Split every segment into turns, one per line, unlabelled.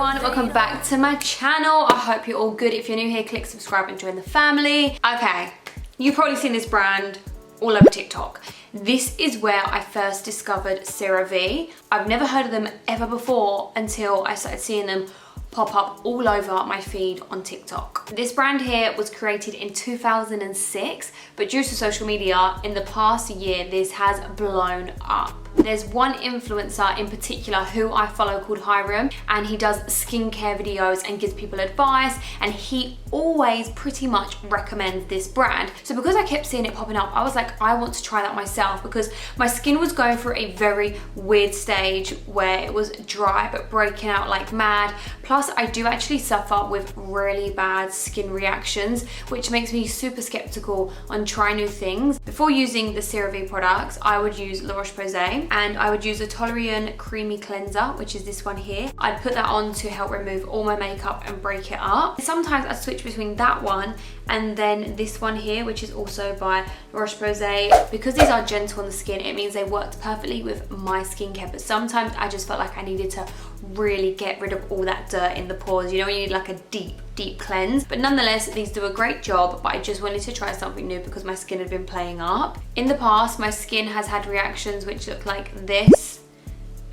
everyone, welcome back to my channel. I hope you're all good. If you're new here, click subscribe and join the family. Okay, you've probably seen this brand all over TikTok. This is where I first discovered CeraVe. I've never heard of them ever before until I started seeing them pop up all over my feed on TikTok. This brand here was created in 2006, but due to social media, in the past year, this has blown up. There's one influencer in particular who I follow called Hiram, and he does skincare videos and gives people advice, and he always pretty much recommends this brand. So because I kept seeing it popping up, I was like, I want to try that myself, because my skin was going through a very weird stage where it was dry but breaking out like mad. Plus I do actually suffer with really bad skin reactions, which makes me super skeptical on trying new things. Before using the CeraVe products, I would use La Roche-Posay, and I would use a Toleriane Creamy Cleanser, which is this one here. I'd put that on to help remove all my makeup and break it up. Sometimes I switch between that one and then this one here, which is also by La Roche-Posay. Because these are gentle on the skin, it means they worked perfectly with my skincare, but sometimes I just felt like I needed to really get rid of all that dirt in the pores. You know when you need like a deep cleanse? But nonetheless, these do a great job, but I just wanted to try something new because my skin had been playing up. In the past, my skin has had reactions which look like this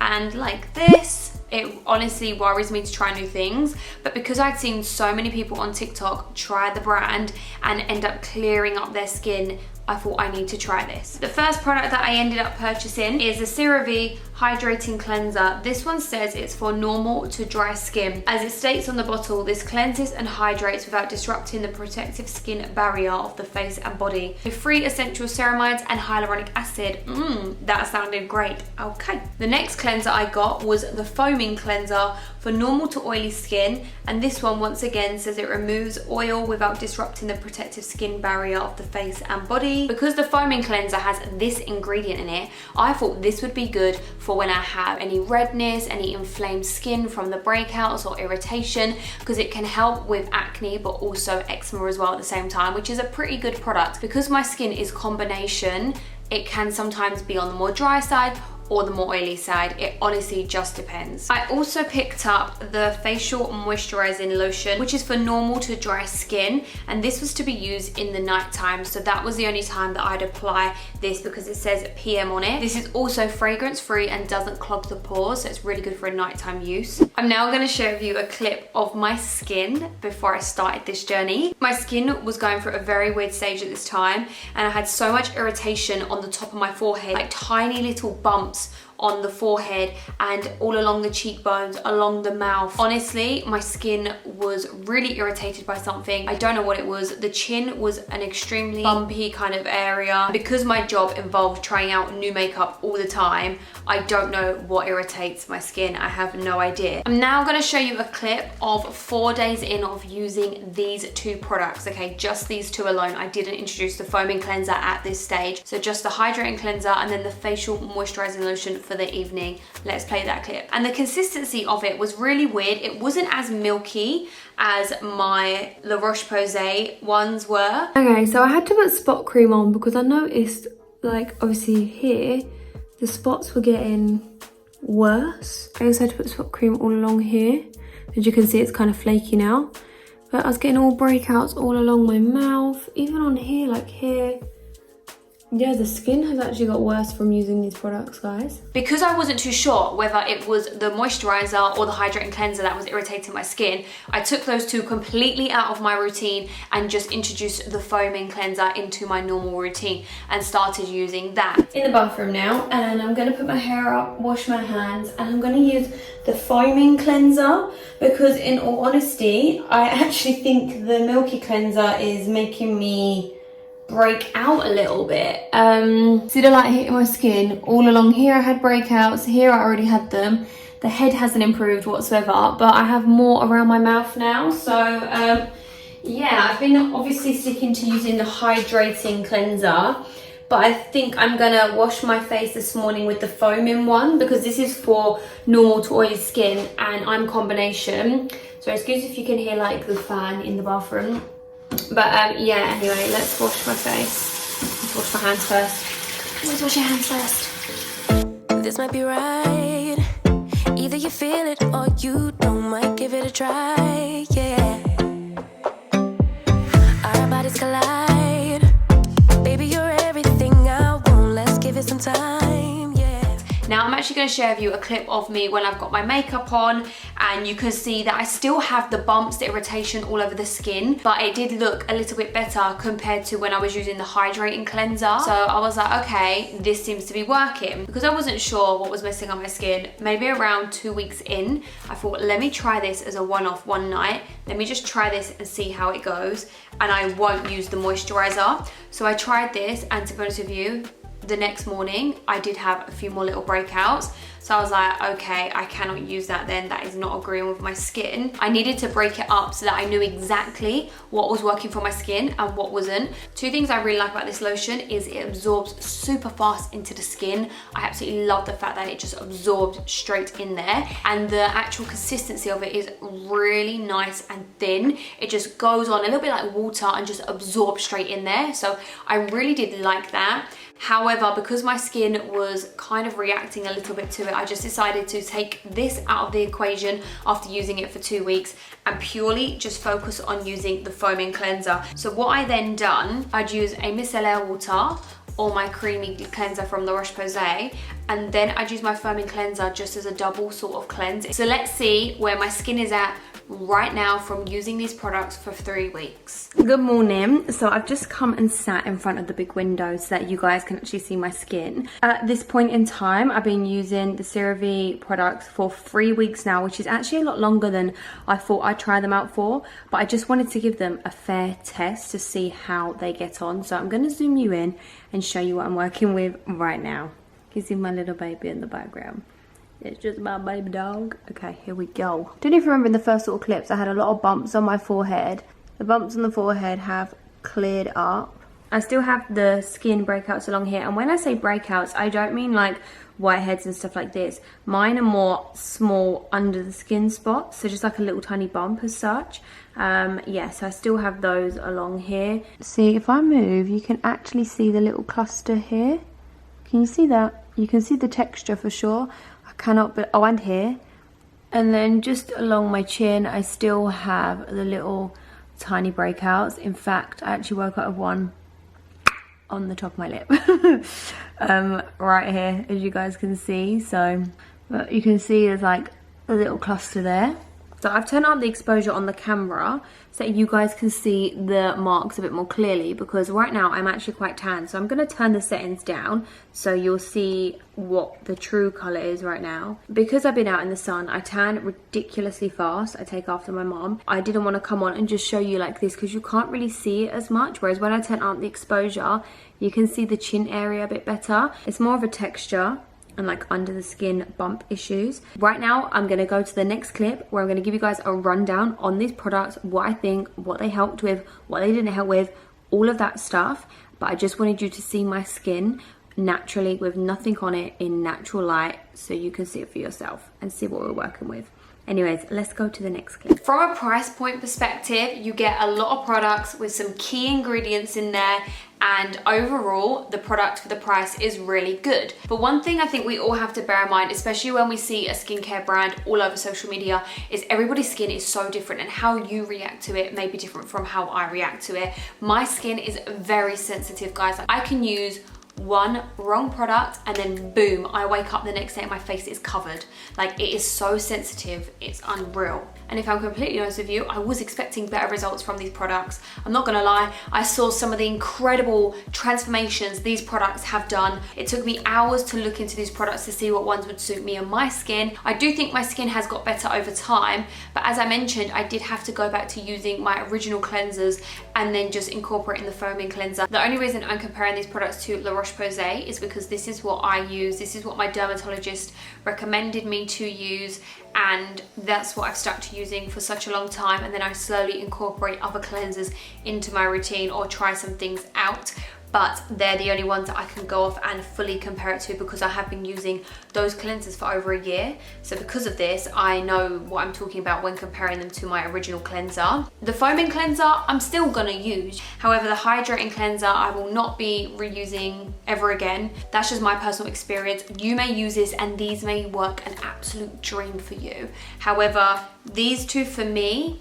and like this. It honestly worries me to try new things, but because I'd seen so many people on TikTok try the brand and end up clearing up their skin, I thought I need to try this. The first product that I ended up purchasing is the CeraVe Hydrating Cleanser. This one says it's for normal to dry skin. As it states on the bottle, this cleanses and hydrates without disrupting the protective skin barrier of the face and body. With 3 essential ceramides and hyaluronic acid. That sounded great. Okay. The next cleanser I got was the Foaming Cleanser for normal to oily skin, and this one once again says it removes oil without disrupting the protective skin barrier of the face and body. Because the Foaming Cleanser has this ingredient in it, I thought this would be good for when I have any redness, any inflamed skin from the breakouts or irritation, because it can help with acne but also eczema as well at the same time, which is a pretty good product. Because my skin is combination, it can sometimes be on the more dry side or the more oily side. It honestly just depends. I also picked up the facial moisturizing lotion, which is for normal to dry skin, and this was to be used in the night time, so that was the only time that I'd apply this because it says PM on it. This is also fragrance free and doesn't clog the pores, so it's really good for a nighttime use. I'm now going to share with you a clip of my skin before I started this journey. My skin was going through a very weird stage at this time, and I had so much irritation on the top of my forehead, like tiny little bumps on the forehead and all along the cheekbones, along the mouth. Honestly, my skin was really irritated by something. I don't know what it was. The chin was an extremely bumpy kind of area. Because my job involved trying out new makeup all the time, I don't know what irritates my skin. I have no idea. I'm now gonna show you a clip of 4 days in of using these 2 products, okay? Just these 2 alone. I didn't introduce the foaming cleanser at this stage. So just the hydrating cleanser and then the facial moisturizing lotion for the evening. Let's play that clip. And the consistency of it was really weird. It wasn't as milky as my La Roche-Posay ones were. Okay, so I had to put spot cream on because I noticed, like, obviously here, the spots were getting worse. I also had to put spot cream all along here. As you can see, it's kind of flaky now. But I was getting all breakouts all along my mouth, even on here, like here. Yeah, the skin has actually got worse from using these products, guys. Because I wasn't too sure whether it was the moisturizer or the hydrating cleanser that was irritating my skin, I took those 2 completely out of my routine and just introduced the foaming cleanser into my normal routine and started using that. In the bathroom now, and I'm gonna put my hair up, wash my hands, and I'm gonna use the foaming cleanser because in all honesty, I actually think the milky cleanser is making me break out a little bit. See the light hitting my skin? All along here I had breakouts, here I already had them. The head hasn't improved whatsoever, but I have more around my mouth now. So yeah, I've been obviously sticking to using the hydrating cleanser, but I think I'm gonna wash my face this morning with the foaming one because this is for normal to oily skin and I'm combination. So excuse if you can hear like the fan in the bathroom. But yeah, anyway, let's wash my face. Let's wash my hands first. Let's wash your hands first.
This might be right. Either you feel it or you don't, might give it a try, yeah. Our bodies collide. Baby, you're everything I want. Let's give it some time, yeah.
Now I'm actually going to share with you a clip of me when I've got my makeup on, and you can see that I still have the bumps, the irritation all over the skin, but it did look a little bit better compared to when I was using the hydrating cleanser. So I was like, okay, this seems to be working. Because I wasn't sure what was missing on my skin, maybe around 2 weeks in, I thought, let me try this as a one-off one night. Let me just try this and see how it goes, and I won't use the moisturizer. So I tried this, and to be honest with you, the next morning I did have a few more little breakouts. So I was like, okay, I cannot use that then. That is not agreeing with my skin. I needed to break it up so that I knew exactly what was working for my skin and what wasn't. 2 things I really like about this lotion is it absorbs super fast into the skin. I absolutely love the fact that it just absorbs straight in there. And the actual consistency of it is really nice and thin. It just goes on a little bit like water and just absorbs straight in there. So I really did like that. However, because my skin was kind of reacting a little bit to it, I just decided to take this out of the equation after using it for 2 weeks and purely just focus on using the foaming cleanser. So what I then done, I'd use a micellar water or my creamy cleanser from La Roche-Posay, and then I'd use my foaming cleanser just as a double sort of cleanse. So let's see where my skin is at right now from using these products for 3 weeks. Good morning. So I've just come and sat in front of the big window so that you guys can actually see my skin. At this point in time, I've been using the CeraVe products for 3 weeks now, which is actually a lot longer than I thought I'd try them out for, but I just wanted to give them a fair test to see how they get on. So I'm going to zoom you in and show you what I'm working with right now. You can see my little baby in the background. It's just my baby dog. Okay, here we go. Don't know if you remember in the first little clips, I had a lot of bumps on my forehead. The bumps on the forehead have cleared up. I still have the skin breakouts along here. And when I say breakouts, I don't mean like whiteheads and stuff like this. Mine are more small under the skin spots. So just like a little tiny bump as such. Yeah, so I still have those along here. See, if I move, you can actually see the little cluster here. Can you see that? You can see the texture for sure. Cannot, but oh, and here, and then just along my chin I still have the little tiny breakouts. In fact, I actually woke up with one on the top of my lip right here, as you guys can see. So but you can see there's like a little cluster there. So I've turned up the exposure on the camera so that you guys can see the marks a bit more clearly, because right now I'm actually quite tan. So I'm going to turn the settings down so you'll see what the true colour is right now. Because I've been out in the sun, I tan ridiculously fast. I take after my mom. I didn't want to come on and just show you like this because you can't really see it as much. Whereas when I turn up the exposure, you can see the chin area a bit better. It's more of a texture and like under the skin bump issues. Right now I'm going to go to the next clip where I'm going to give you guys a rundown on these products, what I think, what they helped with, what they didn't help with, all of that stuff. But I just wanted you to see my skin naturally with nothing on it in natural light so you can see it for yourself and see what we're working with. Anyways, let's go to the next clip. From a price point perspective, you get a lot of products with some key ingredients in there, and overall the product for the price is really good. But one thing I think we all have to bear in mind, especially when we see a skincare brand all over social media, is everybody's skin is so different, and how you react to it may be different from how I react to it. My skin is very sensitive, guys. I can use one wrong product and then boom, I wake up the next day and my face is covered. Like, it is so sensitive, it's unreal. And if I'm completely honest with you, I was expecting better results from these products. I'm not gonna lie, I saw some of the incredible transformations these products have done. It took me hours to look into these products to see what ones would suit me and my skin. I do think my skin has got better over time, but as I mentioned, I did have to go back to using my original cleansers and then just incorporating the foaming cleanser. The only reason I'm comparing these products to La Roche-Posay is because this is what I use, this is what my dermatologist recommended me to use, and that's what I've stuck to using for such a long time. And then I slowly incorporate other cleansers into my routine or try some things out. but they're the only ones that I can go off and fully compare it to because I have been using those cleansers for over a year. So because of this, I know what I'm talking about when comparing them to my original cleanser. The foaming cleanser, I'm still gonna use. However, the hydrating cleanser, I will not be reusing ever again. That's just my personal experience. You may use this and these may work an absolute dream for you. However, these two for me,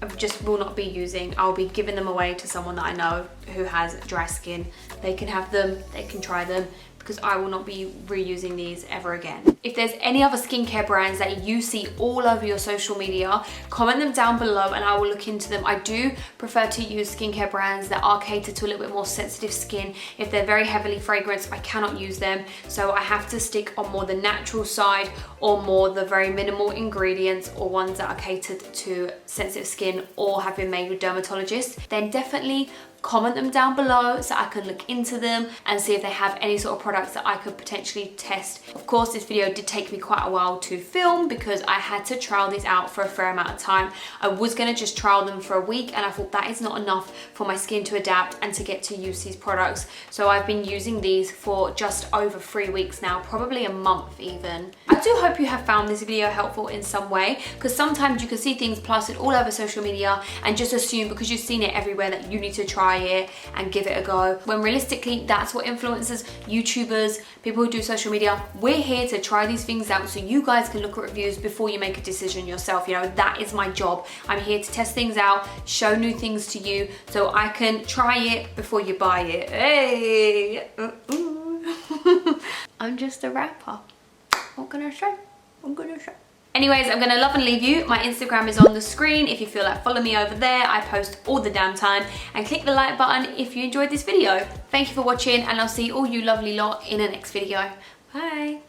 I just will not be using. I'll be giving them away to someone that I know who has dry skin. They can have them, they can try them, because I will not be reusing these ever again. If there's any other skincare brands that you see all over your social media, comment them down below and I will look into them. I do prefer to use skincare brands that are catered to a little bit more sensitive skin. If they're very heavily fragranced, I cannot use them. So I have to stick on more the natural side or more the very minimal ingredients or ones that are catered to sensitive skin or have been made with dermatologists. Then definitely comment them down below so I can look into them and see if they have any sort of products that I could potentially test. Of course, this video did take me quite a while to film because I had to trial these out for a fair amount of time. I was gonna just trial them for a week and I thought that is not enough for my skin to adapt and to get to use these products. So I've been using these for just over 3 weeks now, probably a month even. I do hope you have found this video helpful in some way, because sometimes you can see things plastered all over social media and just assume because you've seen it everywhere that you need to try it and give it a go, when realistically that's what influencers, YouTubers, people who do social media, we're here to try these things out so you guys can look at reviews before you make a decision yourself. You know, that is my job. I'm here to test things out, show new things to you so I can try it before you buy it. Hey, I'm just a rapper. What can I say? I'm gonna show. Anyways, I'm gonna love and leave you. My Instagram is on the screen. If you feel like, follow me over there. I post all the damn time. And click the like button if you enjoyed this video. Thank you for watching and I'll see all you lovely lot in the next video. Bye.